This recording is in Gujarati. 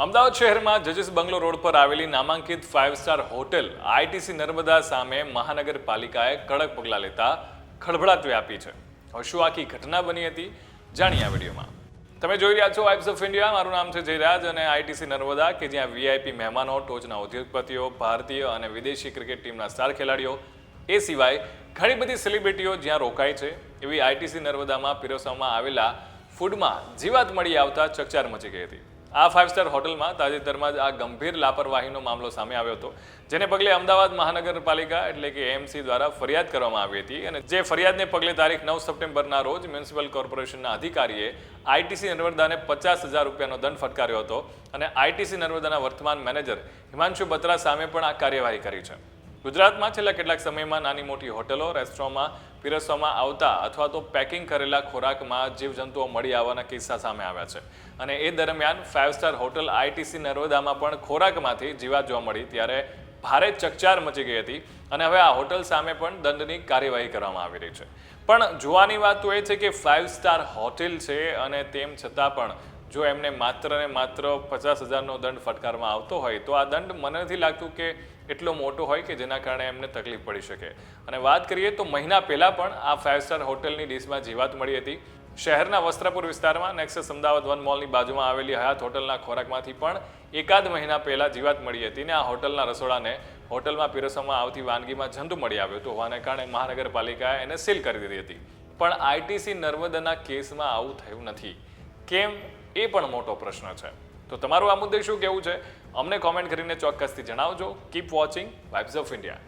અમદાવાદ શહેરમાં જજીસ બંગલો રોડ પર આવેલી નામાંકિત 5 સ્ટાર હોટેલ આઈટીસી નર્મદા સામે મહાનગરપાલિકાએ કડક પગલાં લેતા ખળભળાટ વ્યાપી છે. હવે શું આખી ઘટના બની હતી જાણીએ આ વિડીયોમાં. તમે જોઈ રહ્યા છો વાઇબ્સ ઓફ ઇન્ડિયા. મારું નામ છે જયરાજ અને આઈટીસી નર્મદા કે જ્યાં વીઆઈપી મહેમાનો, ટોચના ઉદ્યોગપતિઓ, ભારતીય અને વિદેશી ક્રિકેટ ટીમના સ્ટાર ખેલાડીઓ, એ સિવાય ઘણી બધી સેલિબ્રિટીઓ જ્યાં રોકાય છે એવી આઈટીસી નર્મદામાં પીરસવામાં આવેલા ફૂડમાં જીવાત મળી આવતા ચકચાર મચી ગઈ હતી. આ 5 સ્ટાર હોટલમાં તાજેતરમાં જ આ ગંભીર લાપરવાહીનો મામલો સામે આવ્યો હતો, જેને પગલે અમદાવાદ મહાનગરપાલિકા એટલે કે એએમસી દ્વારા ફરિયાદ કરવામાં આવી હતી અને જે ફરિયાદને પગલે તારીખ 9 સપ્ટેમ્બરના રોજ મ્યુનિસિપલ કોર્પોરેશનના અધિકારીએ આઈટીસી નર્મદાને 50,000 રૂપિયાનો દંડ ફટકાર્યો હતો અને આઈટીસી નર્મદાના વર્તમાન મેનેજર હિમાંશુ બત્રા સામે પણ આ કાર્યવાહી કરી છે. ગુજરાતમાં છેલ્લા કેટલાક સમયમાં નાની મોટી હોટલો, રેસ્ટોરન્ટમાં પીરસવામાં આવતા અથવા તો પેકિંગ કરેલા ખોરાકમાં જીવજંતુઓ મળી આવવાના કિસ્સા સામે આવ્યા છે અને એ દરમિયાન 5 સ્ટાર હોટલ આઈટીસી નર્મદામાં પણ ખોરાકમાંથી જીવાત જોવા મળી ત્યારે ભારે ચકચાર મચી ગઈ હતી અને હવે આ હોટલ સામે પણ દંડની કાર્યવાહી કરવામાં આવી રહી છે. પણ જોવાની વાત તો એ છે કે 5 સ્ટાર હોટેલ છે અને તેમ છતાં પણ જો એમને માત્ર ને માત્ર 50,000નો દંડ ફટકારવામાં આવતો હોય તો આ દંડ મને નથી લાગતું કે એટલો મોટો હોય કે જેના કારણે એમને તકલીફ પડી શકે. અને વાત કરીએ તો મહિના પહેલા પણ આ 5 સ્ટાર હોટલની ડીશમાં જીવાત મળી હતી. શહેરના વસ્ત્રાપુર વિસ્તારમાં નેક્સસ અમદાવાદ વન મોલની બાજુમાં આવેલી હયાત હોટલના ખોરાકમાંથી પણ એકાદ મહિના પહેલા જીવાત મળી હતી ને આ હોટલના રસોડાને હોટલમાં પીરસવામાં આવતી વાનગીમાં જંતુ મળી આવ્યું હતું હોવાને કારણે મહાનગરપાલિકાએ એને સીલ કરી દીધી હતી. પણ આઈટીસી નર્મદાના કેસમાં આવું થયું નથી. કેમ? એ પણ મોટો પ્રશ્ન છે. તો તમારું આ મુદ્દે શું કહેવું છે અમને કોમેન્ટ કરીને ચોક્કસથી જણાવજો. Keep watching vibes of India.